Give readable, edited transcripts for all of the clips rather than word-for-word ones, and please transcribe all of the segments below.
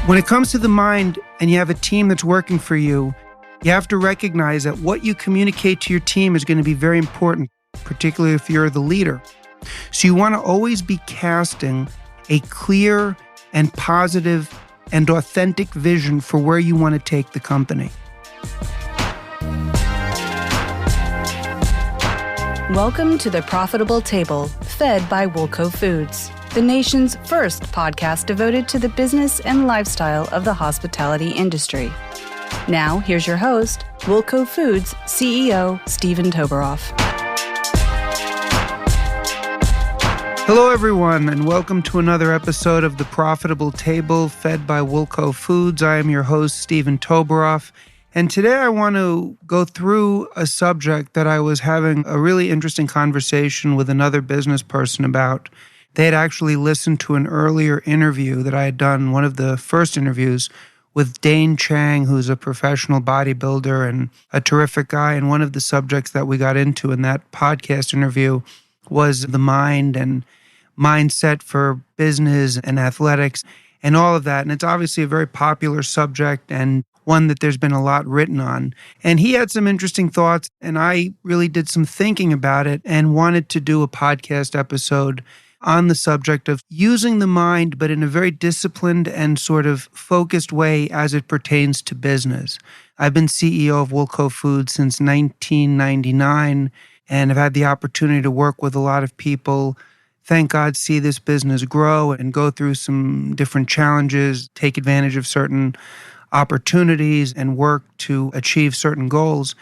When it comes to the mind and you have a team that's working for you, you have to recognize that what you communicate to your team is going to be very important, particularly if you're the leader. So you want to always be casting a clear and positive and authentic vision for where you want to take the company. Welcome to The Profitable Table, fed by Woolco Foods, the nation's first podcast devoted to the business and lifestyle of the hospitality industry. Now, here's your host, Woolco Foods CEO, Stephen Toberoff. Hello, everyone, and welcome to another episode of The Profitable Table, fed by Woolco Foods. I am your host, Stephen Toberoff, and today I want to go through a subject that I was having a really interesting conversation with another business person about. They had actually listened to an earlier interview that I had done, one of the first interviews, with Dane Chang, who's a professional bodybuilder and a terrific guy. And one of the subjects that we got into in that podcast interview was the mind and mindset for business and athletics and all of that. And it's obviously a very popular subject and one that there's been a lot written on. And he had some interesting thoughts, and I really did some thinking about it and wanted to do a podcast episode on the subject of using the mind, but in a very disciplined and sort of focused way as it pertains to business. I've been CEO of Woolco Foods since 1999, and I've had the opportunity to work with a lot of people, thank God, see this business grow and go through some different challenges, take advantage of certain opportunities and work to achieve certain goals.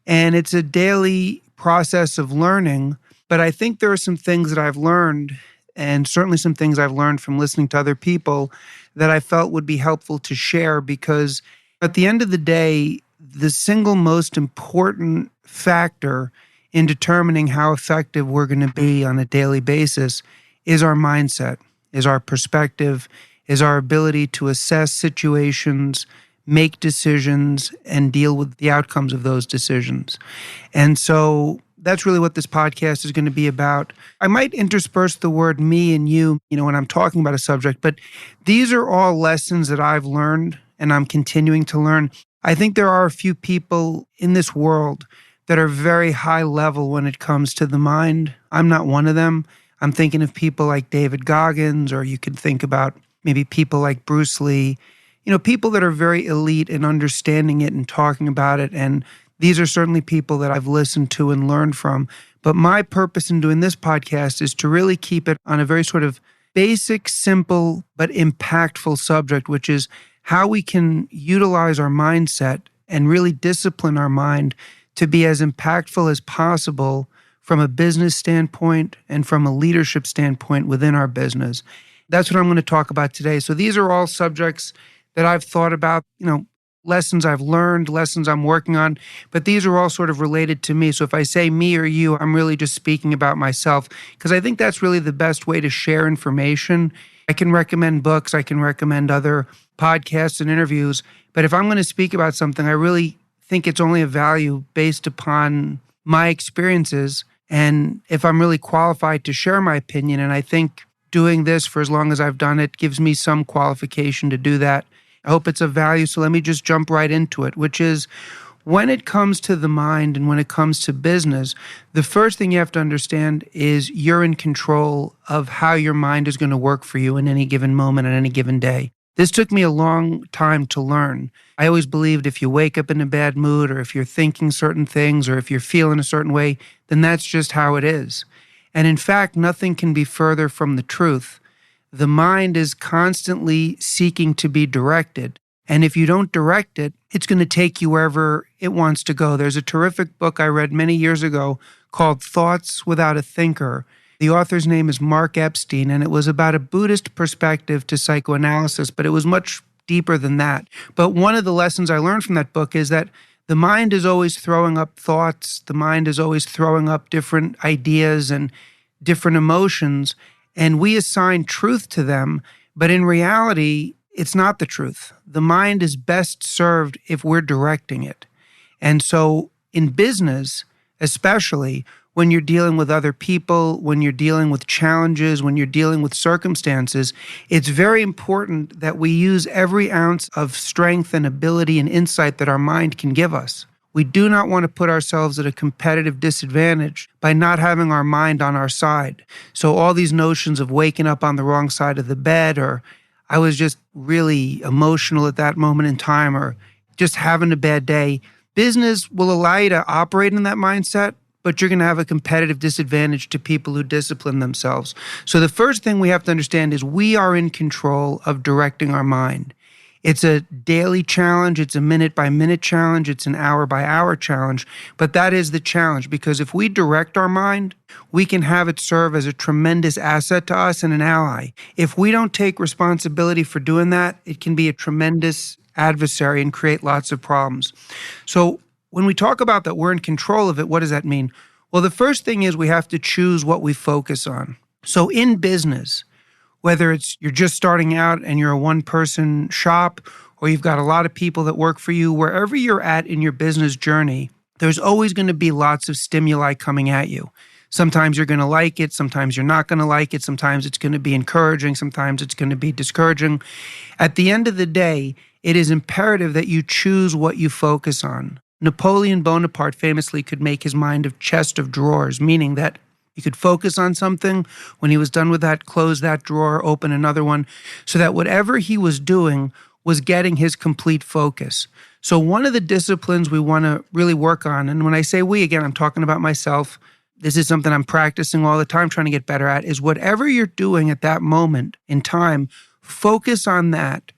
And it's a daily process of learning, but I think there are some things that I've learned, and certainly some things I've learned from listening to other people, that I felt would be helpful to share, because at the end of the day, the single most important factor in determining how effective we're going to be on a daily basis is our mindset, is our perspective, is our ability to assess situations, make decisions, and deal with the outcomes of those decisions. And so that's really what this podcast is going to be about. I might intersperse the word me and you, when I'm talking about a subject, but these are all lessons that I've learned and I'm continuing to learn. I think there are a few people in this world that are very high level when it comes to the mind. I'm not one of them. I'm thinking of people like David Goggins, or you could think about maybe people like Bruce Lee, people that are very elite in understanding it and talking about it. And these are certainly people that I've listened to and learned from. But my purpose in doing this podcast is to really keep it on a very sort of basic, simple, but impactful subject, which is how we can utilize our mindset and really discipline our mind to be as impactful as possible from a business standpoint and from a leadership standpoint within our business. That's what I'm going to talk about today. So these are all subjects that I've thought about, lessons I've learned, lessons I'm working on, but these are all sort of related to me. So if I say me or you, I'm really just speaking about myself, because I think that's really the best way to share information. I can recommend books, I can recommend other podcasts and interviews, but if I'm going to speak about something, I really think it's only of value based upon my experiences, and if I'm really qualified to share my opinion. And I think doing this for as long as I've done it gives me some qualification to do that. I hope it's of value. So let me just jump right into it, which is when it comes to the mind and when it comes to business, the first thing you have to understand is you're in control of how your mind is going to work for you in any given moment, on any given day. This took me a long time to learn. I always believed if you wake up in a bad mood, or if you're thinking certain things, or if you're feeling a certain way, then that's just how it is. And in fact, nothing can be further from the truth. The mind is constantly seeking to be directed. And if you don't direct it, it's going to take you wherever it wants to go. There's a terrific book I read many years ago called Thoughts Without a Thinker. The author's name is Mark Epstein, and it was about a Buddhist perspective to psychoanalysis, but it was much deeper than that. But one of the lessons I learned from that book is that the mind is always throwing up thoughts. The mind is always throwing up different ideas and different emotions, and we assign truth to them. But in reality, it's not the truth. The mind is best served if we're directing it. And so in business, especially, when you're dealing with other people, when you're dealing with challenges, when you're dealing with circumstances, it's very important that we use every ounce of strength and ability and insight that our mind can give us. We do not want to put ourselves at a competitive disadvantage by not having our mind on our side. So all these notions of waking up on the wrong side of the bed, or I was just really emotional at that moment in time, or just having a bad day, business will allow you to operate in that mindset, but you're going to have a competitive disadvantage to people who discipline themselves. So the first thing we have to understand is we are in control of directing our mind. It's a daily challenge, it's a minute-by-minute challenge, it's an hour-by-hour challenge, but that is the challenge, because if we direct our mind, we can have it serve as a tremendous asset to us and an ally. If we don't take responsibility for doing that, it can be a tremendous adversary and create lots of problems. So when we talk about that we're in control of it, what does that mean? Well, the first thing is we have to choose what we focus on. So in business, whether it's you're just starting out and you're a one-person shop, or you've got a lot of people that work for you, wherever you're at in your business journey, there's always going to be lots of stimuli coming at you. Sometimes you're going to like it, sometimes you're not going to like it, sometimes it's going to be encouraging, sometimes it's going to be discouraging. At the end of the day, it is imperative that you choose what you focus on. Napoleon Bonaparte famously could make his mind a chest of drawers, meaning that you could focus on something. When he was done with that, close that drawer, open another one, so that whatever he was doing was getting his complete focus. So one of the disciplines we want to really work on, and when I say we, again, I'm talking about myself, this is something I'm practicing all the time, trying to get better at, is whatever you're doing at that moment in time, focus on that.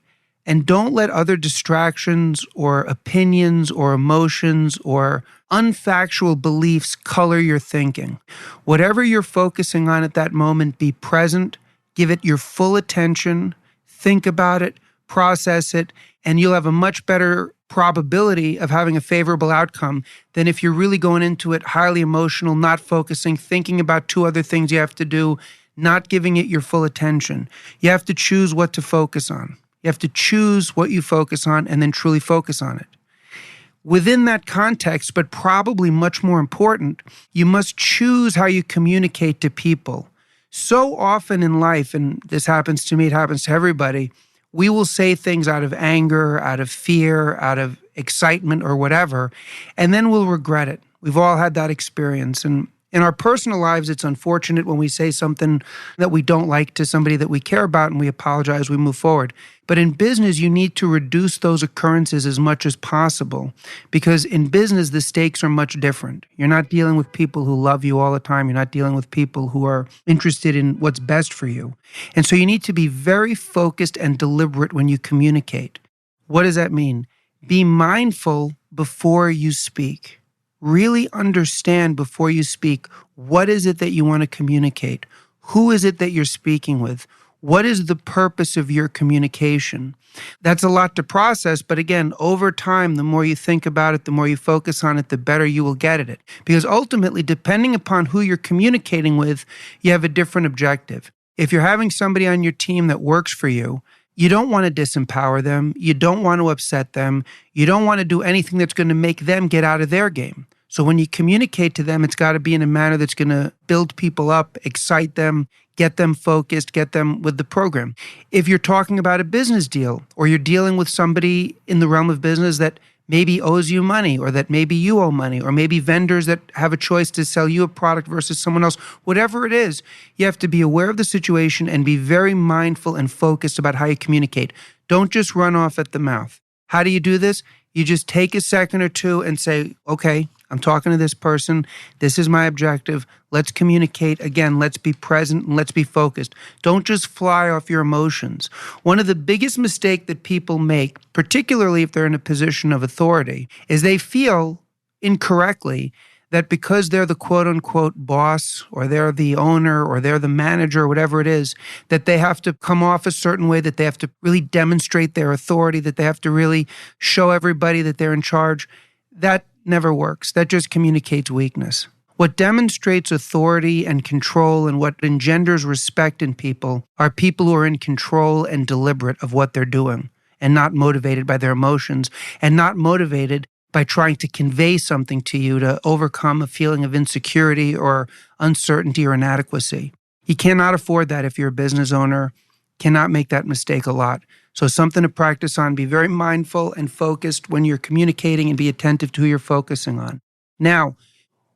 And don't let other distractions or opinions or emotions or unfactual beliefs color your thinking. Whatever you're focusing on at that moment, be present, give it your full attention, think about it, process it, and you'll have a much better probability of having a favorable outcome than if you're really going into it highly emotional, not focusing, thinking about two other things you have to do, not giving it your full attention. You have to choose what to focus on. You have to choose what you focus on and then truly focus on it. Within that context, but probably much more important, you must choose how you communicate to people. So often in life, and this happens to me, it happens to everybody, we will say things out of anger, out of fear, out of excitement or whatever, and then we'll regret it. We've all had that experience. And in our personal lives, it's unfortunate when we say something that we don't like to somebody that we care about and we apologize, we move forward. But in business, you need to reduce those occurrences as much as possible, because in business, the stakes are much different. You're not dealing with people who love you all the time. You're not dealing with people who are interested in what's best for you. And so you need to be very focused and deliberate when you communicate. What does that mean? Be mindful before you speak. Really understand before you speak, what is it that you want to communicate? Who is it that you're speaking with? What is the purpose of your communication? That's a lot to process, but again, over time, the more you think about it, the more you focus on it, the better you will get at it. Because ultimately, depending upon who you're communicating with, you have a different objective. If you're having somebody on your team that works for you, you don't want to disempower them. You don't want to upset them. You don't want to do anything that's going to make them get out of their game. So when you communicate to them, it's got to be in a manner that's going to build people up, excite them, get them focused, get them with the program. If you're talking about a business deal, or you're dealing with somebody in the realm of business that maybe owes you money, or that maybe you owe money, or maybe vendors that have a choice to sell you a product versus someone else, whatever it is, you have to be aware of the situation and be very mindful and focused about how you communicate. Don't just run off at the mouth. How do you do this? You just take a second or two and say, okay, I'm talking to this person. This is my objective. Let's communicate. Again, let's be present and let's be focused. Don't just fly off your emotions. One of the biggest mistakes that people make, particularly if they're in a position of authority, is they feel incorrectly that because they're the quote-unquote boss, or they're the owner, or they're the manager, or whatever it is, that they have to come off a certain way, that they have to really demonstrate their authority, that they have to really show everybody that they're in charge. That never works. That just communicates weakness. What demonstrates authority and control and what engenders respect in people are people who are in control and deliberate of what they're doing, and not motivated by their emotions, and not motivated by trying to convey something to you to overcome a feeling of insecurity or uncertainty or inadequacy. You cannot afford that if you're a business owner, cannot make that mistake a lot. So something to practice on, be very mindful and focused when you're communicating and be attentive to who you're focusing on. Now,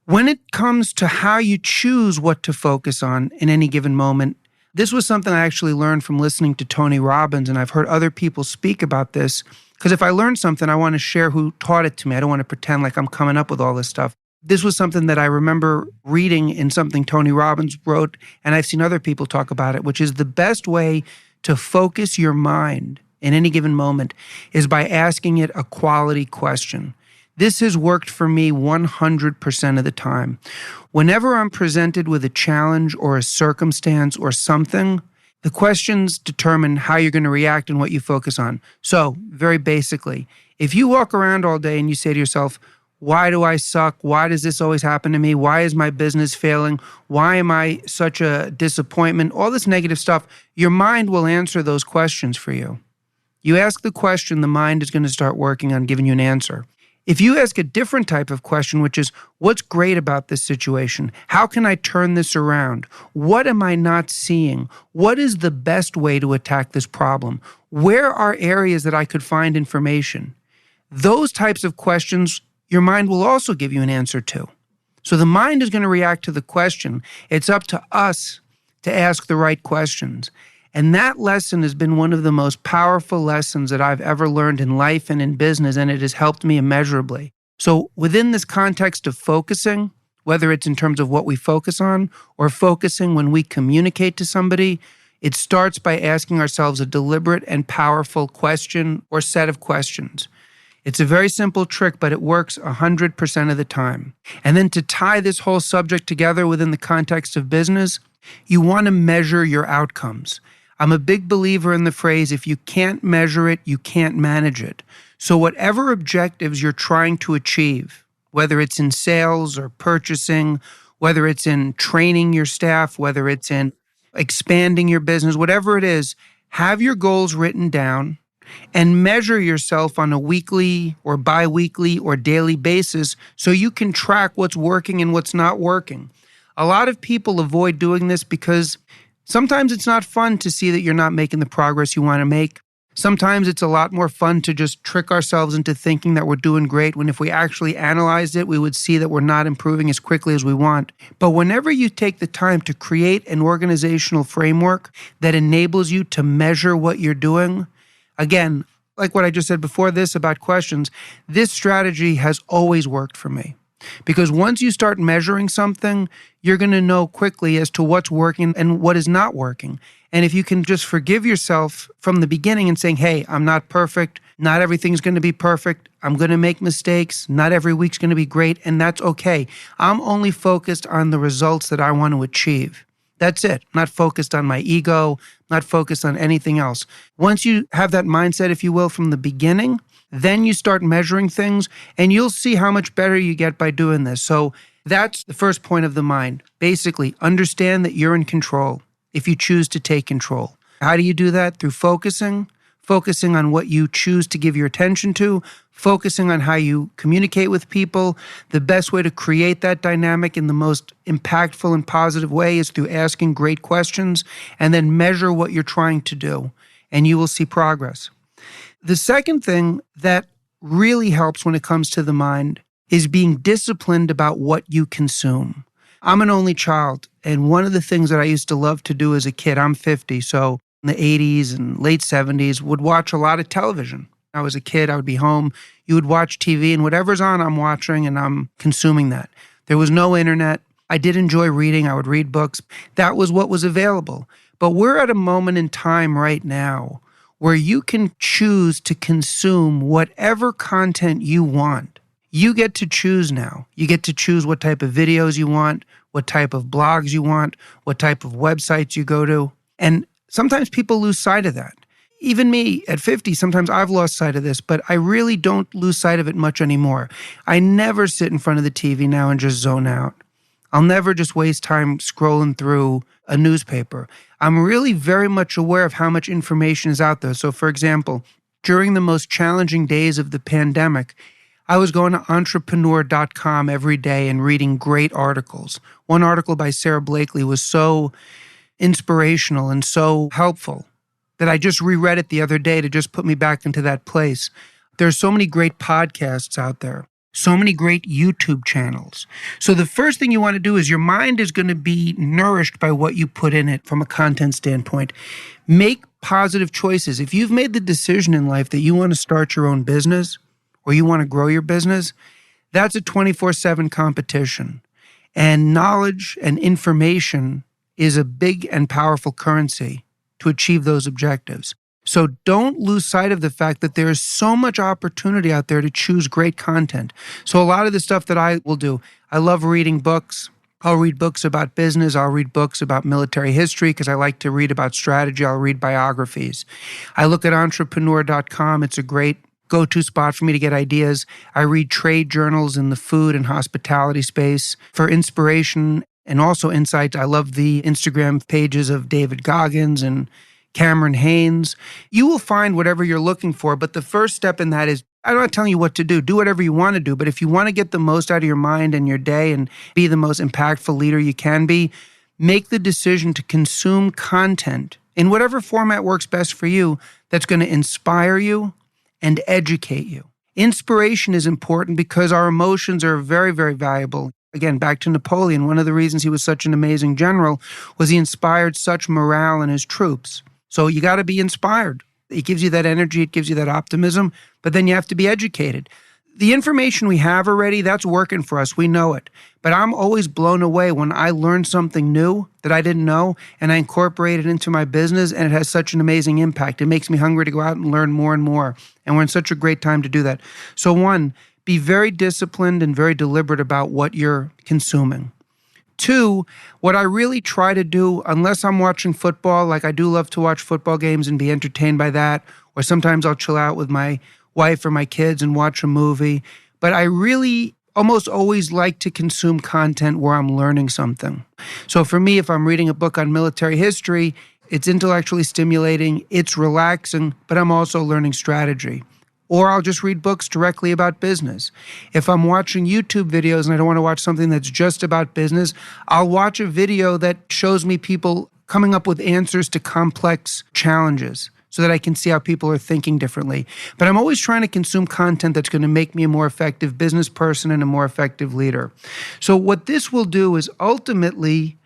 when it comes to how you choose what to focus on in any given moment, this was something I actually learned from listening to Tony Robbins, and I've heard other people speak about this, because if I learn something, I want to share who taught it to me. I don't want to pretend like I'm coming up with all this stuff. This was something that I remember reading in something Tony Robbins wrote, and I've seen other people talk about it, which is the best way to focus your mind in any given moment is by asking it a quality question. This has worked for me 100% of the time. Whenever I'm presented with a challenge or a circumstance or something, the questions determine how you're going to react and what you focus on. So, very basically, if you walk around all day and you say to yourself, why do I suck? Why does this always happen to me? Why is my business failing? Why am I such a disappointment? All this negative stuff, your mind will answer those questions for you. You ask the question, the mind is going to start working on giving you an answer. If you ask a different type of question, which is, what's great about this situation? How can I turn this around? What am I not seeing? What is the best way to attack this problem? Where are areas that I could find information? Those types of questions, your mind will also give you an answer to. So the mind is going to react to the question. It's up to us to ask the right questions. And that lesson has been one of the most powerful lessons that I've ever learned in life and in business, and it has helped me immeasurably. So within this context of focusing, whether it's in terms of what we focus on or focusing when we communicate to somebody, it starts by asking ourselves a deliberate and powerful question or set of questions. It's a very simple trick, but it works 100% of the time. And then to tie this whole subject together within the context of business, you want to measure your outcomes. I'm a big believer in the phrase, if you can't measure it, you can't manage it. So whatever objectives you're trying to achieve, whether it's in sales or purchasing, whether it's in training your staff, whether it's in expanding your business, whatever it is, have your goals written down and measure yourself on a weekly or bi-weekly or daily basis so you can track what's working and what's not working. A lot of people avoid doing this because sometimes it's not fun to see that you're not making the progress you want to make. Sometimes it's a lot more fun to just trick ourselves into thinking that we're doing great when if we actually analyzed it, we would see that we're not improving as quickly as we want. But whenever you take the time to create an organizational framework that enables you to measure what you're doing, again, like what I just said before this about questions, this strategy has always worked for me. Because once you start measuring something, you're going to know quickly as to what's working and what is not working. And if you can just forgive yourself from the beginning and saying, hey, I'm not perfect. Not everything's going to be perfect. I'm going to make mistakes. Not every week's going to be great. And that's okay. I'm only focused on the results that I want to achieve. That's it. Not focused on my ego, not focused on anything else. Once you have that mindset, if you will, from the beginning, then you start measuring things and you'll see how much better you get by doing this. So that's the first point of the mind. Basically, understand that you're in control if you choose to take control. How do you do that? Through focusing on what you choose to give your attention to, focusing on how you communicate with people. The best way to create that dynamic in the most impactful and positive way is through asking great questions and then measure what you're trying to do, and you will see progress. The second thing that really helps when it comes to the mind is being disciplined about what you consume. I'm an only child, and one of the things that I used to love to do as a kid, I'm 50, so in the 80s and late 70s, would watch a lot of television. I was a kid, I would be home, you would watch TV, and whatever's on, I'm watching and I'm consuming that. There was no internet. I did enjoy reading, I would read books. That was what was available. But we're at a moment in time right now where you can choose to consume whatever content you want. You get to choose now. You get to choose what type of videos you want, what type of blogs you want, what type of websites you go to. And sometimes people lose sight of that. Even me at 50, sometimes I've lost sight of this, but I really don't lose sight of it much anymore. I never sit in front of the TV now and just zone out. I'll never just waste time scrolling through a newspaper. I'm really very much aware of how much information is out there. So for example, during the most challenging days of the pandemic, I was going to entrepreneur.com every day and reading great articles. One article by Sarah Blakely was so inspirational and so helpful that I just reread it the other day to just put me back into that place. There's so many great podcasts out there, so many great YouTube channels. So the first thing you want to do is your mind is going to be nourished by what you put in it from a content standpoint. Make positive choices. If you've made the decision in life that you want to start your own business or you want to grow your business, that's a 24/7 competition. And knowledge and information is a big and powerful currency to achieve those objectives. So don't lose sight of the fact that there is so much opportunity out there to choose great content. So a lot of the stuff that I will do, I love reading books. I'll read books about business. I'll read books about military history because I like to read about strategy. I'll read biographies. I look at entrepreneur.com. It's a great go-to spot for me to get ideas. I read trade journals in the food and hospitality space for inspiration and also insights. I love the Instagram pages of David Goggins and Cameron Haynes. You will find whatever you're looking for, but the first step in that is, I'm not telling you what to do. Do whatever you want to do, but if you want to get the most out of your mind and your day and be the most impactful leader you can be, make the decision to consume content in whatever format works best for you that's going to inspire you and educate you. Inspiration is important because our emotions are very, very valuable. Again, back to Napoleon, one of the reasons he was such an amazing general was he inspired such morale in his troops. So you got to be inspired. It gives you that energy, it gives you that optimism, but then you have to be educated. The information we have already, that's working for us. We know it. But I'm always blown away when I learn something new that I didn't know and I incorporate it into my business and it has such an amazing impact. It makes me hungry to go out and learn more and more. And we're in such a great time to do that. So one, be very disciplined and very deliberate about what you're consuming. Two, what I really try to do, unless I'm watching football, like I do love to watch football games and be entertained by that, or sometimes I'll chill out with my wife or my kids and watch a movie, but I really almost always like to consume content where I'm learning something. So for me, if I'm reading a book on military history, it's intellectually stimulating, it's relaxing, but I'm also learning strategy. Or I'll just read books directly about business. If I'm watching YouTube videos and I don't want to watch something that's just about business, I'll watch a video that shows me people coming up with answers to complex challenges so that I can see how people are thinking differently. But I'm always trying to consume content that's going to make me a more effective business person and a more effective leader. So what this will do is ultimately,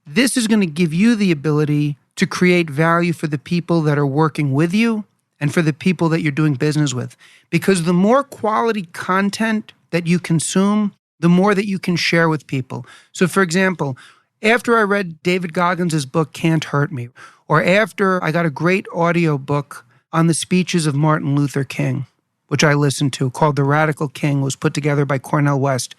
this is going to give you the ability to create value for the people that are working with you and for the people that you're doing business with. Because the more quality content that you consume, the more that you can share with people. So for example, after I read David Goggins' book, Can't Hurt Me, or after I got a great audio book on the speeches of Martin Luther King, which I listened to, called The Radical King, was put together by Cornel West.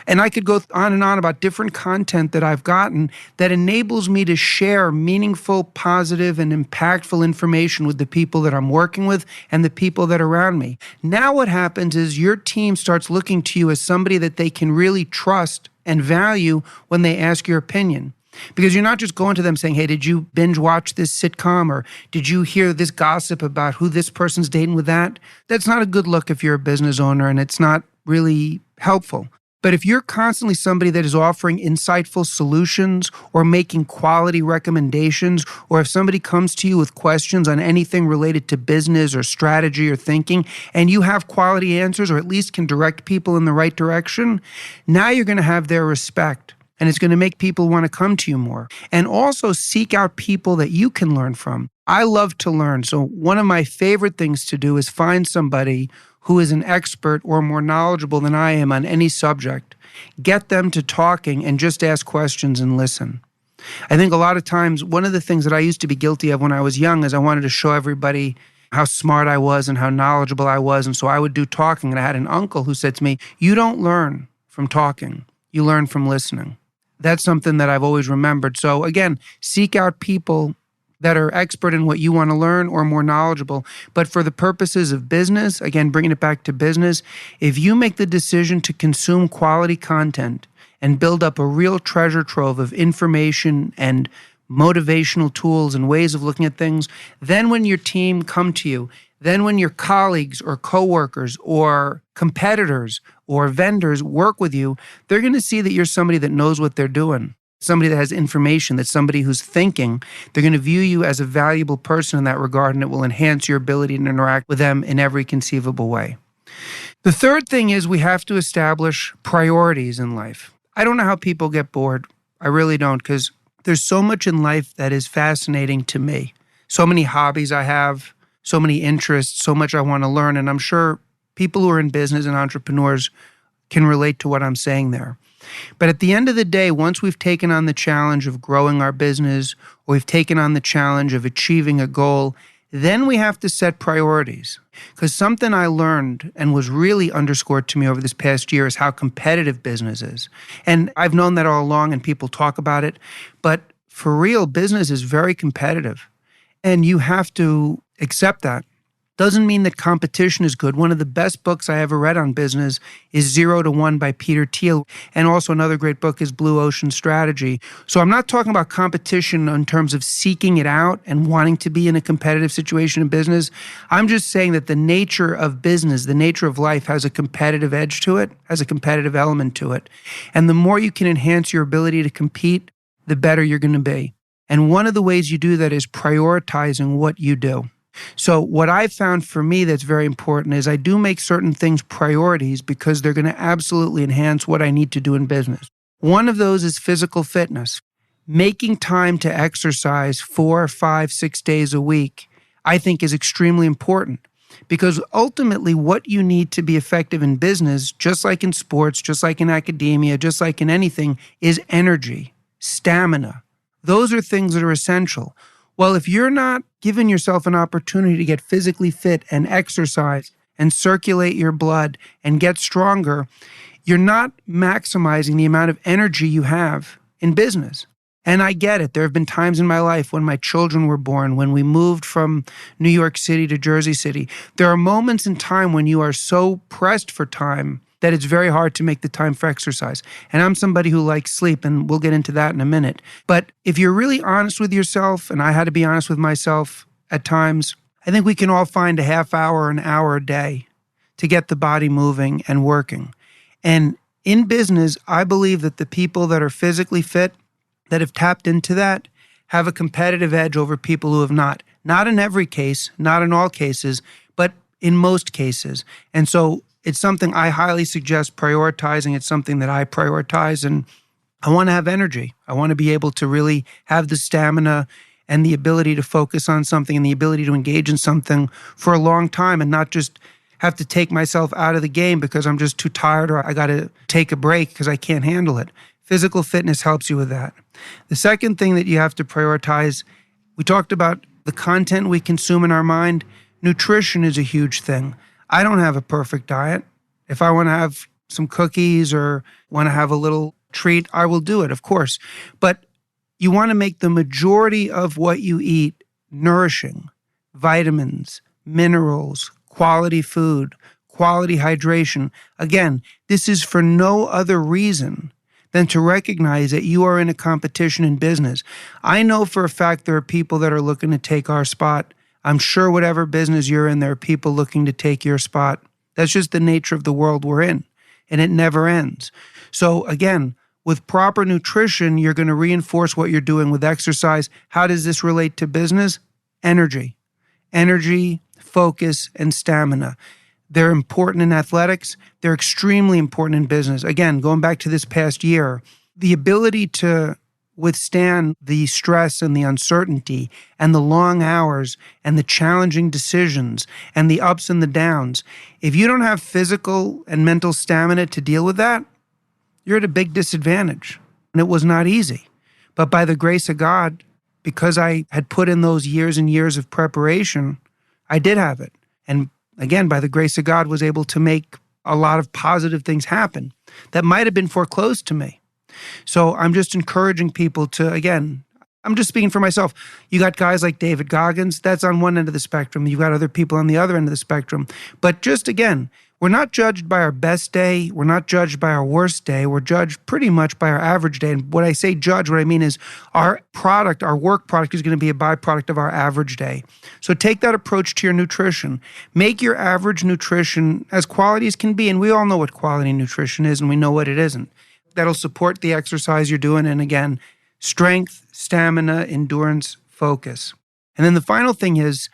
And I could go on and on about different content that I've gotten that enables me to share meaningful, positive, and impactful information with the people that I'm working with and the people that are around me. Now what happens is your team starts looking to you as somebody that they can really trust and value when they ask your opinion. Because you're not just going to them saying, hey, did you binge watch this sitcom? Or did you hear this gossip about who this person's dating with that? That's not a good look if you're a business owner, and it's not really helpful. But if you're constantly somebody that is offering insightful solutions or making quality recommendations, or if somebody comes to you with questions on anything related to business or strategy or thinking, and you have quality answers or at least can direct people in the right direction, now you're going to have their respect. And it's going to make people want to come to you more. And also seek out people that you can learn from. I love to learn. So one of my favorite things to do is find somebody who is an expert or more knowledgeable than I am on any subject. Get them to talking and just ask questions and listen. I think a lot of times, one of the things that I used to be guilty of when I was young is I wanted to show everybody how smart I was and how knowledgeable I was. And so I would do talking. And I had an uncle who said to me, you don't learn from talking, you learn from listening. That's something that I've always remembered. So again, seek out people that are expert in what you want to learn or more knowledgeable. But for the purposes of business, again, bringing it back to business, if you make the decision to consume quality content and build up a real treasure trove of information and motivational tools and ways of looking at things, then when your team come to you, then when your colleagues or coworkers or competitors or vendors work with you, they're going to see that you're somebody that knows what they're doing, somebody that has information, that's somebody who's thinking. They're going to view you as a valuable person in that regard, and it will enhance your ability to interact with them in every conceivable way. The third thing is we have to establish priorities in life. I don't know how people get bored. I really don't, because there's so much in life that is fascinating to me. So many hobbies I have, so many interests, so much I want to learn. And I'm sure people who are in business and entrepreneurs can relate to what I'm saying there. But at the end of the day, once we've taken on the challenge of growing our business, or we've taken on the challenge of achieving a goal, then we have to set priorities. Because something I learned and was really underscored to me over this past year is how competitive business is. And I've known that all along, and people talk about it. But for real, business is very competitive. And you have to accept that. Doesn't mean that competition is good. One of the best books I ever read on business is 0 to 1 by Peter Thiel. And also another great book is Blue Ocean Strategy. So I'm not talking about competition in terms of seeking it out and wanting to be in a competitive situation in business. I'm just saying that the nature of business, the nature of life has a competitive edge to it, has a competitive element to it. And the more you can enhance your ability to compete, the better you're going to be. And one of the ways you do that is prioritizing what you do. So what I've found for me that's very important is I do make certain things priorities because they're going to absolutely enhance what I need to do in business. One of those is physical fitness. Making time to exercise 4, 5, 6 days a week, I think is extremely important because ultimately what you need to be effective in business, just like in sports, just like in academia, just like in anything, is energy, stamina. Those are things that are essential. Well, if you're not giving yourself an opportunity to get physically fit and exercise and circulate your blood and get stronger, you're not maximizing the amount of energy you have in business. And I get it. There have been times in my life when my children were born, when we moved from New York City to Jersey City. There are moments in time when you are so pressed for time that it's very hard to make the time for exercise. And I'm somebody who likes sleep, and we'll get into that in a minute. But if you're really honest with yourself, and I had to be honest with myself at times, I think we can all find a half hour, an hour a day to get the body moving and working. And in business, I believe that the people that are physically fit, that have tapped into that, have a competitive edge over people who have not. Not in every case, not in all cases, but in most cases. And so it's something I highly suggest prioritizing. It's something that I prioritize, and I want to have energy. I want to be able to really have the stamina and the ability to focus on something and the ability to engage in something for a long time and not just have to take myself out of the game because I'm just too tired or I got to take a break because I can't handle it. Physical fitness helps you with that. The second thing that you have to prioritize, we talked about the content we consume in our mind. Nutrition is a huge thing. I don't have a perfect diet. If I want to have some cookies or want to have a little treat, I will do it, of course. But you want to make the majority of what you eat nourishing, vitamins, minerals, quality food, quality hydration. Again, this is for no other reason than to recognize that you are in a competition in business. I know for a fact there are people that are looking to take our spot. I'm sure whatever business you're in, there are people looking to take your spot. That's just the nature of the world we're in, and it never ends. So again, with proper nutrition, you're going to reinforce what you're doing with exercise. How does this relate to business? Energy, focus, and stamina. They're important in athletics. They're extremely important in business. Again, going back to this past year, the ability to withstand the stress and the uncertainty and the long hours and the challenging decisions and the ups and the downs. If you don't have physical and mental stamina to deal with that, you're at a big disadvantage. And it was not easy. But by the grace of God, because I had put in those years and years of preparation, I did have it. And again, by the grace of God, was able to make a lot of positive things happen that might have been foreclosed to me. So I'm just encouraging people to, again, I'm just speaking for myself. You got guys like David Goggins, that's on one end of the spectrum. You got other people on the other end of the spectrum. But just again, We're not judged by our best day. We're not judged by our worst day. We're judged pretty much by our average day. And when I say judge, what I mean is our product, our work product is going to be a byproduct of our average day. So take that approach to your nutrition. Make your average nutrition as quality as can be. And we all know what quality nutrition is, and we know what it isn't. That'll support the exercise you're doing. And again, strength, stamina, endurance, focus. And then the final thing is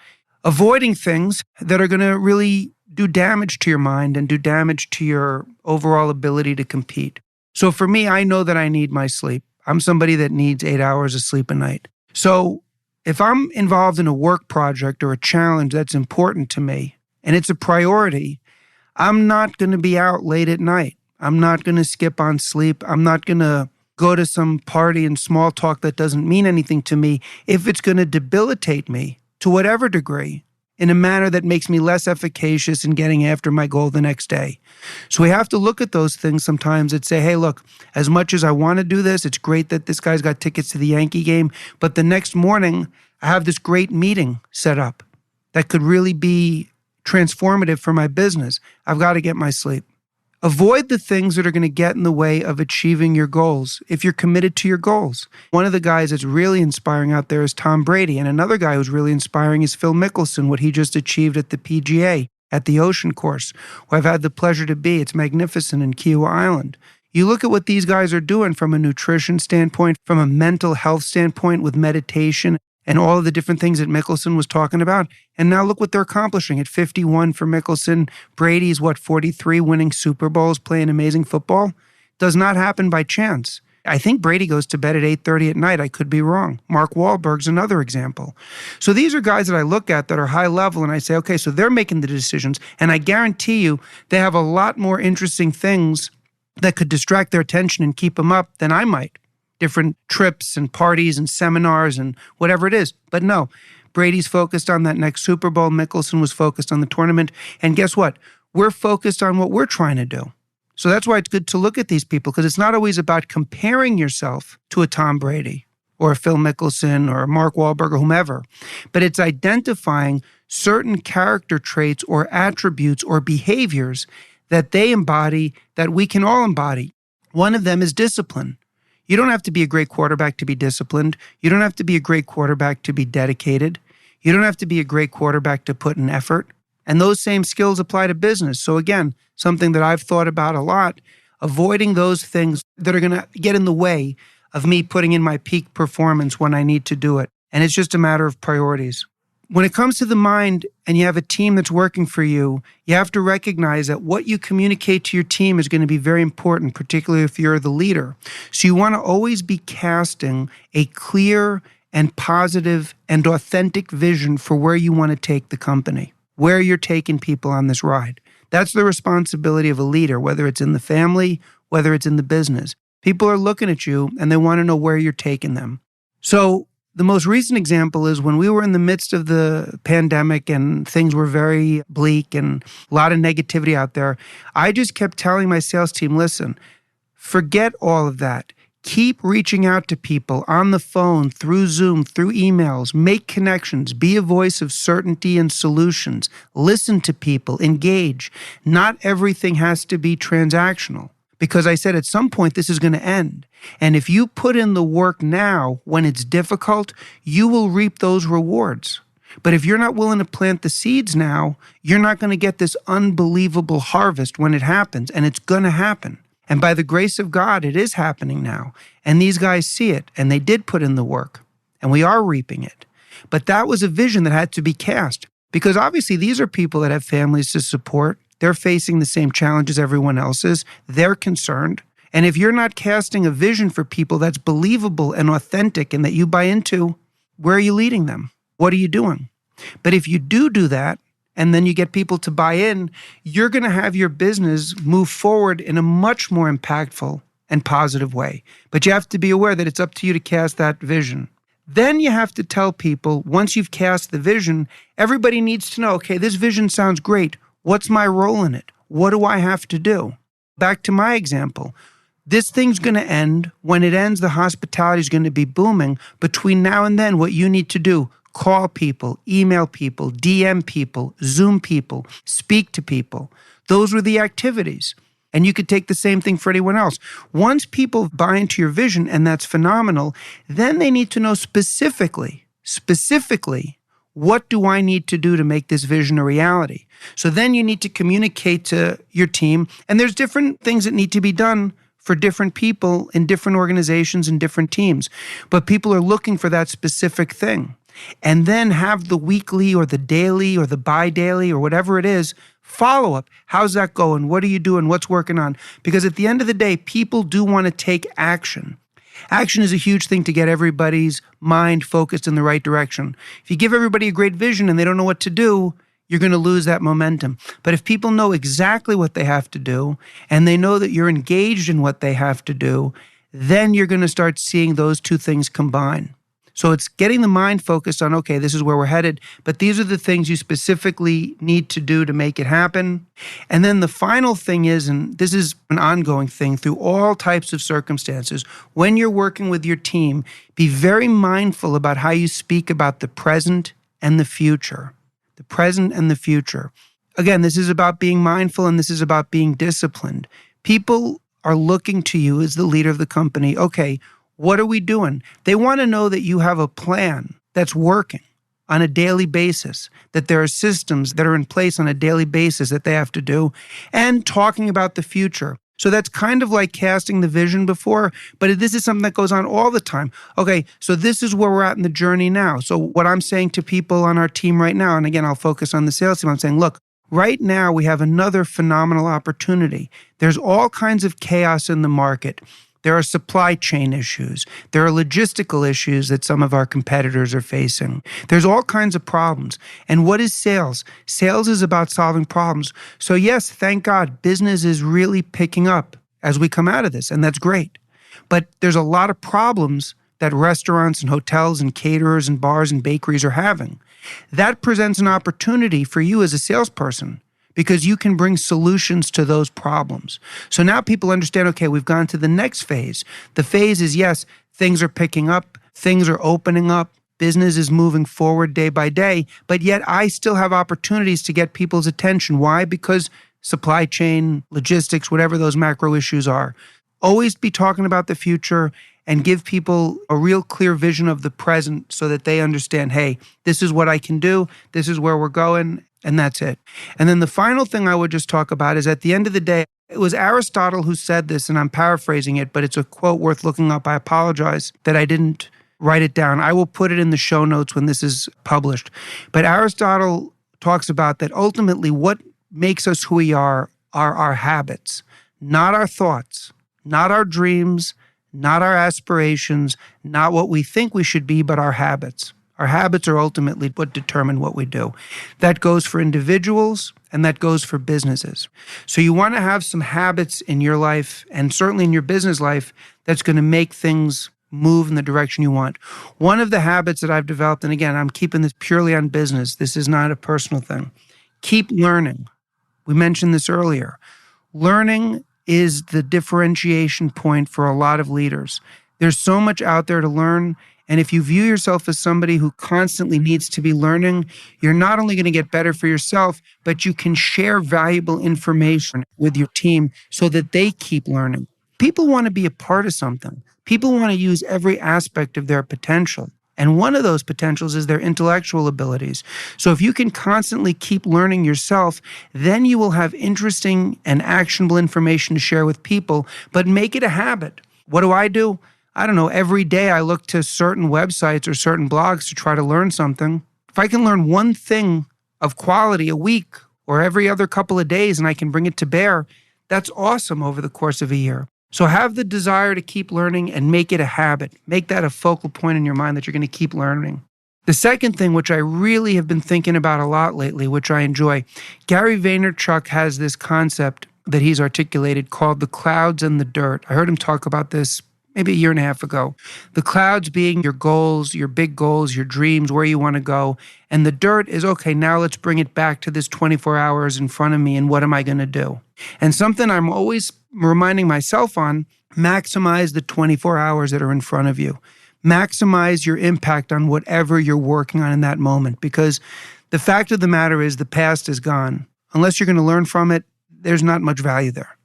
avoiding things that are going to really do damage to your mind and do damage to your overall ability to compete. So for me, I know that I need my sleep. I'm somebody that needs 8 hours of sleep a night. So if I'm involved in a work project or a challenge that's important to me and it's a priority, I'm not going to be out late at night. I'm not going to skip on sleep. I'm not going to go to some party and small talk that doesn't mean anything to me if it's going to debilitate me to whatever degree in a manner that makes me less efficacious in getting after my goal the next day. So we have to look at those things sometimes and say, hey, look, as much as I want to do this, it's great that this guy's got tickets to the Yankee game, but the next morning I have this great meeting set up that could really be transformative for my business. I've got to get my sleep. Avoid the things that are going to get in the way of achieving your goals if you're committed to your goals. One of the guys that's really inspiring out there is Tom Brady, and another guy who's really inspiring is Phil Mickelson, what he just achieved at the PGA, at the Ocean Course, where I've had the pleasure to be. It's magnificent in Kiowa Island. You look at what these guys are doing from a nutrition standpoint, from a mental health standpoint with meditation, and all of the different things that Mickelson was talking about. And now look what they're accomplishing at 51 for Mickelson. Brady's, 43, winning Super Bowls, playing amazing football. Does not happen by chance. I think Brady goes to bed at 8:30 at night. I could be wrong. Mark Wahlberg's another example. So these are guys that I look at that are high level, and I say, okay, so they're making the decisions. And I guarantee you they have a lot more interesting things that could distract their attention and keep them up than I might. Different trips and parties and seminars and whatever it is. But no, Brady's focused on that next Super Bowl. Mickelson was focused on the tournament. And guess what? We're focused on what we're trying to do. So that's why it's good to look at these people, because it's not always about comparing yourself to a Tom Brady or a Phil Mickelson or a Mark Wahlberg or whomever, but it's identifying certain character traits or attributes or behaviors that they embody that we can all embody. One of them is discipline. You don't have to be a great quarterback to be disciplined. You don't have to be a great quarterback to be dedicated. You don't have to be a great quarterback to put in effort. And those same skills apply to business. So again, something that I've thought about a lot, avoiding those things that are going to get in the way of me putting in my peak performance when I need to do it. And it's just a matter of priorities. When it comes to the mind and you have a team that's working for you, you have to recognize that what you communicate to your team is going to be very important, particularly if you're the leader. So you want to always be casting a clear and positive and authentic vision for where you want to take the company, where you're taking people on this ride. That's the responsibility of a leader, whether it's in the family, whether it's in the business. People are looking at you and they want to know where you're taking them. So the most recent example is when we were in the midst of the pandemic and things were very bleak and a lot of negativity out there, I just kept telling my sales team, listen, forget all of that. Keep reaching out to people on the phone, through Zoom, through emails, make connections, be a voice of certainty and solutions, listen to people, engage. Not everything has to be transactional. Because I said at some point this is going to end. And if you put in the work now when it's difficult, you will reap those rewards. But if you're not willing to plant the seeds now, you're not going to get this unbelievable harvest when it happens. And it's going to happen. And by the grace of God, it is happening now. And these guys see it. And they did put in the work. And we are reaping it. But that was a vision that had to be cast. Because obviously these are people that have families to support. They're facing the same challenges everyone else is. They're concerned. And if you're not casting a vision for people that's believable and authentic and that you buy into, where are you leading them? What are you doing? But if you do that, and then you get people to buy in, you're going to have your business move forward in a much more impactful and positive way. But you have to be aware that it's up to you to cast that vision. Then you have to tell people, once you've cast the vision, everybody needs to know, okay, this vision sounds great. What's my role in it? What do I have to do? Back to my example. This thing's going to end. When it ends, the hospitality is going to be booming. Between now and then, what you need to do, call people, email people, DM people, Zoom people, speak to people. Those were the activities. And you could take the same thing for anyone else. Once people buy into your vision, and that's phenomenal, then they need to know specifically, what do I need to do to make this vision a reality? So then you need to communicate to your team, and there's different things that need to be done for different people in different organizations and different teams. But people are looking for that specific thing. And then have the weekly or the daily or the bi-daily or whatever it is, follow up. How's that going? What are you doing? What's working on? Because at the end of the day, people do want to take action. Action is a huge thing to get everybody's mind focused in the right direction. If you give everybody a great vision and they don't know what to do, you're going to lose that momentum. But if people know exactly what they have to do and they know that you're engaged in what they have to do, then you're going to start seeing those two things combine. So it's getting the mind focused on, okay, this is where we're headed, but these are the things you specifically need to do to make it happen. And then the final thing is, and this is an ongoing thing through all types of circumstances, when you're working with your team, be very mindful about how you speak about the present and the future. The present and the future. Again, this is about being mindful and this is about being disciplined. People are looking to you as the leader of the company. Okay, what are we doing? They want to know that you have a plan that's working on a daily basis, that there are systems that are in place on a daily basis that they have to do, and talking about the future. So that's kind of like casting the vision before, but this is something that goes on all the time. Okay, so this is where we're at in the journey now. So what I'm saying to people on our team right now, and again, I'll focus on the sales team, I'm saying, look, right now we have another phenomenal opportunity. There's all kinds of chaos in the market. There are supply chain issues. There are logistical issues that some of our competitors are facing. There's all kinds of problems. And what is sales? Sales is about solving problems. So yes, thank God, business is really picking up as we come out of this, and that's great. But there's a lot of problems that restaurants and hotels and caterers and bars and bakeries are having. That presents an opportunity for you as a salesperson, because you can bring solutions to those problems. So now people understand, okay, we've gone to the next phase. The phase is, yes, things are picking up, things are opening up, business is moving forward day by day, but yet I still have opportunities to get people's attention. Why? Because supply chain, logistics, whatever those macro issues are. Always be talking about the future and give people a real clear vision of the present so that they understand, hey, this is what I can do, this is where we're going, and that's it. And then the final thing I would just talk about is at the end of the day, it was Aristotle who said this, and I'm paraphrasing it, but it's a quote worth looking up. I apologize that I didn't write it down. I will put it in the show notes when this is published. But Aristotle talks about that ultimately what makes us who we are our habits, not our thoughts, not our dreams, not our aspirations, not what we think we should be, but our habits. Our habits are ultimately what determine what we do. That goes for individuals and that goes for businesses. So you want to have some habits in your life and certainly in your business life that's going to make things move in the direction you want. One of the habits that I've developed, and again, I'm keeping this purely on business. This is not a personal thing. Keep learning. We mentioned this earlier. Learning is the differentiation point for a lot of leaders. There's so much out there to learn. And if you view yourself as somebody who constantly needs to be learning, you're not only going to get better for yourself, but you can share valuable information with your team so that they keep learning. People want to be a part of something. People want to use every aspect of their potential. And one of those potentials is their intellectual abilities. So if you can constantly keep learning yourself, then you will have interesting and actionable information to share with people, but make it a habit. What do? I don't know, every day I look to certain websites or certain blogs to try to learn something. If I can learn one thing of quality a week or every other couple of days and I can bring it to bear, that's awesome over the course of a year. So have the desire to keep learning and make it a habit. Make that a focal point in your mind that you're going to keep learning. The second thing, which I really have been thinking about a lot lately, which I enjoy, Gary Vaynerchuk has this concept that he's articulated called the clouds and the dirt. I heard him talk about this maybe a year and a half ago. The clouds being your goals, your big goals, your dreams, where you want to go. And the dirt is, okay, now let's bring it back to this 24 hours in front of me and what am I going to do? And something I'm always reminding myself on, maximize the 24 hours that are in front of you. Maximize your impact on whatever you're working on in that moment. Because the fact of the matter is the past is gone. Unless you're going to learn from it, there's not much value there.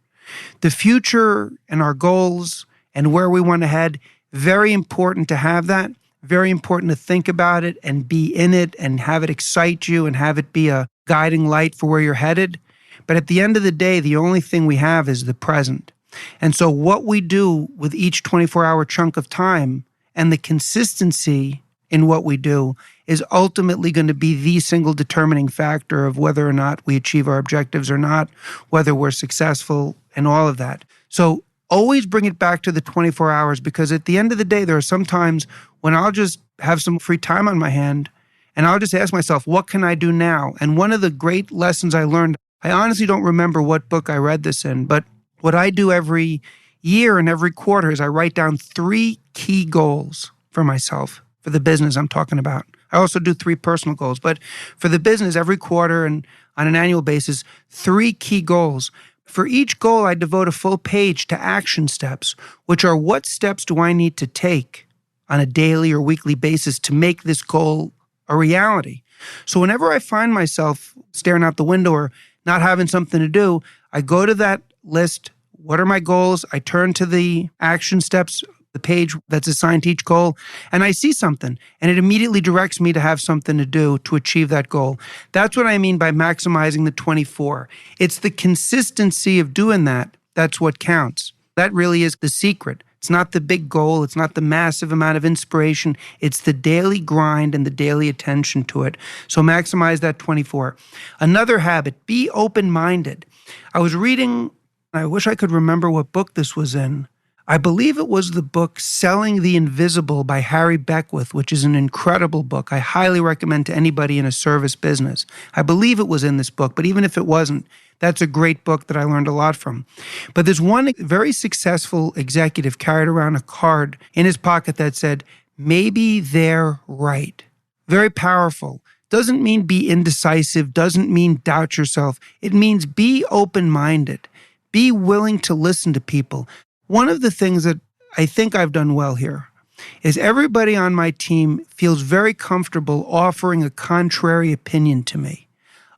The future and our goals and where we want to head, very important to have that. Very important to think about it and be in it and have it excite you and have it be a guiding light for where you're headed. But at the end of the day, the only thing we have is the present. And so what we do with each 24-hour chunk of time and the consistency in what we do is ultimately going to be the single determining factor of whether or not we achieve our objectives or not, whether we're successful and all of that. So always bring it back to the 24 hours, because at the end of the day, there are some times when I'll just have some free time on my hand and I'll just ask myself, what can I do now? And one of the great lessons I learned, I honestly don't remember what book I read this in, but what I do every year and every quarter is I write down 3 key goals for myself, for the business I'm talking about. I also do 3 personal goals, but for the business every quarter and on an annual basis, 3 key goals. For each goal, I devote a full page to action steps, which are what steps do I need to take on a daily or weekly basis to make this goal a reality. So whenever I find myself staring out the window or not having something to do, I go to that list. What are my goals? I turn to the action steps, the page that's assigned to each goal, and I see something, and it immediately directs me to have something to do to achieve that goal. That's what I mean by maximizing the 24. It's the consistency of doing that. That's what counts. That really is the secret. It's not the big goal. It's not the massive amount of inspiration. It's the daily grind and the daily attention to it. So maximize that 24. Another habit, be open-minded. I was reading, I wish I could remember what book this was in. I believe it was the book Selling the Invisible by Harry Beckwith, which is an incredible book. I highly recommend to anybody in a service business. I believe it was in this book, but even if it wasn't, that's a great book that I learned a lot from. But there's one very successful executive carried around a card in his pocket that said, maybe they're right. Very powerful. Doesn't mean be indecisive, doesn't mean doubt yourself. It means be open-minded. Be willing to listen to people. One of the things that I think I've done well here is everybody on my team feels very comfortable offering a contrary opinion to me.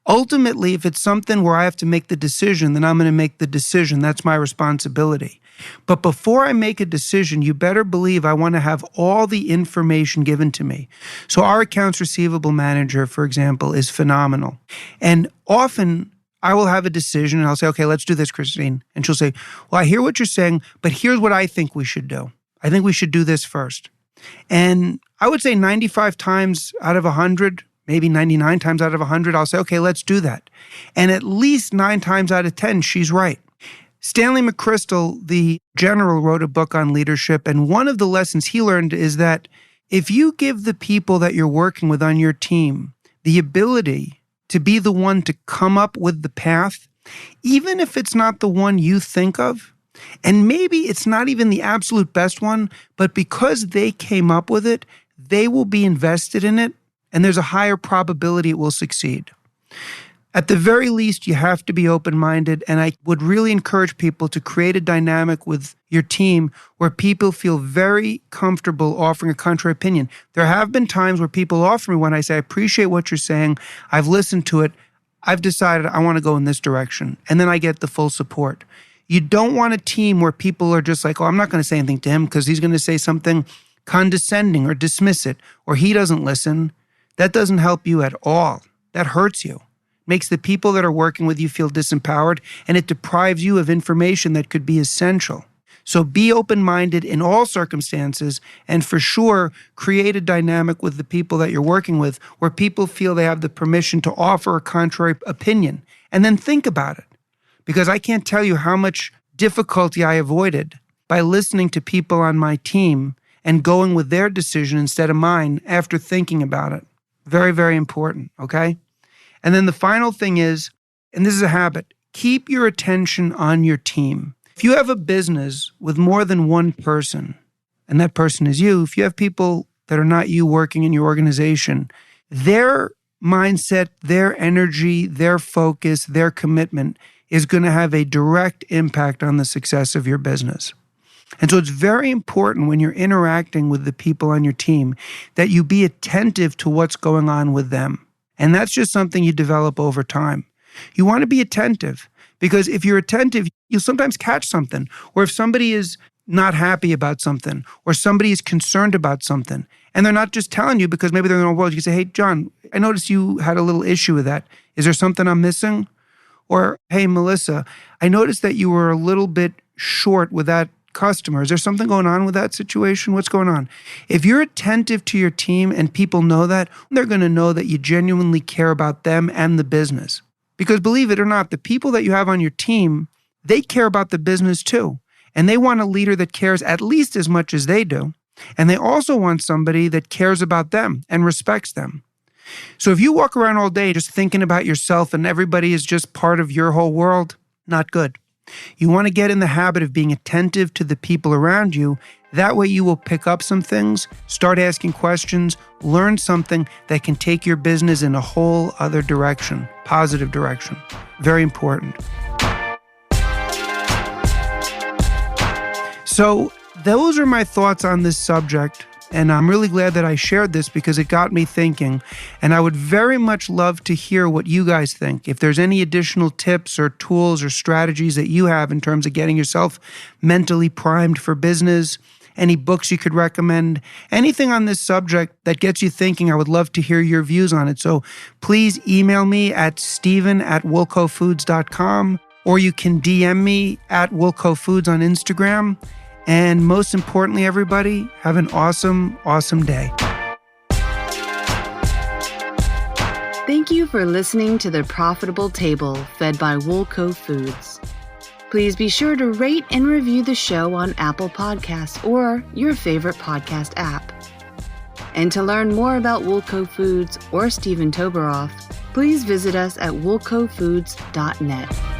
Ultimately, if it's something where I have to make the decision, then I'm going to make the decision. That's my responsibility. But before I make a decision, you better believe I want to have all the information given to me. So our accounts receivable manager, for example, is phenomenal. And often I will have a decision and I'll say, okay, let's do this, Christine. And she'll say, well, I hear what you're saying, but here's what I think we should do. I think we should do this first. And I would say 95 times out of 100, maybe 99 times out of 100, I'll say, okay, let's do that. And at least 9 times out of 10, she's right. Stanley McChrystal, the general, wrote a book on leadership. And one of the lessons he learned is that if you give the people that you're working with on your team the ability to be the one to come up with the path, even if it's not the one you think of, and maybe it's not even the absolute best one, but because they came up with it, they will be invested in it, and there's a higher probability it will succeed. At the very least, you have to be open-minded, and I would really encourage people to create a dynamic with your team where people feel very comfortable offering a contrary opinion. There have been times where people offer me when I say, I appreciate what you're saying, I've listened to it, I've decided I want to go in this direction, and then I get the full support. You don't want a team where people are just like, oh, I'm not going to say anything to him because he's going to say something condescending or dismiss it, or he doesn't listen. That doesn't help you at all. That hurts you. Makes the people that are working with you feel disempowered, and it deprives you of information that could be essential. So be open-minded in all circumstances, and for sure, create a dynamic with the people that you're working with where people feel they have the permission to offer a contrary opinion. And then think about it. Because I can't tell you how much difficulty I avoided by listening to people on my team and going with their decision instead of mine after thinking about it. Very, very important, okay? And then the final thing is, and this is a habit, keep your attention on your team. If you have a business with more than one person, and that person is you, if you have people that are not you working in your organization, their mindset, their energy, their focus, their commitment is going to have a direct impact on the success of your business. And so it's very important when you're interacting with the people on your team that you be attentive to what's going on with them. And that's just something you develop over time. You want to be attentive Because if you're attentive, you'll sometimes catch something. Or if somebody is not happy about something, or somebody is concerned about something, and they're not just telling you because maybe they're in their own world, you can say, hey, John, I noticed you had a little issue with that. Is there something I'm missing? Or, hey, Melissa, I noticed that you were a little bit short with that customer. Is there something going on with that situation? What's going on? If you're attentive to your team and people know that, they're going to know that you genuinely care about them and the business. Because believe it or not, the people that you have on your team, they care about the business too. And they want a leader that cares at least as much as they do. And they also want somebody that cares about them and respects them. So if you walk around all day just thinking about yourself and everybody is just part of your whole world, not good. You want to get in the habit of being attentive to the people around you. That way you will pick up some things, start asking questions, learn something that can take your business in a whole other direction, positive direction. Very important. So those are my thoughts on this subject. And I'm really glad that I shared this because it got me thinking. And I would very much love to hear what you guys think. If there's any additional tips or tools or strategies that you have in terms of getting yourself mentally primed for business, any books you could recommend, anything on this subject that gets you thinking, I would love to hear your views on it. So please email me at steven@woolcofoods.com, or you can DM me at woolcofoods on Instagram. And most importantly, everybody, have an awesome, awesome day. Thank you for listening to The Profitable Table, fed by Woolco Foods. Please be sure to rate and review the show on Apple Podcasts or your favorite podcast app. And to learn more about Woolco Foods or Steven Toberoff, please visit us at woolcofoods.net.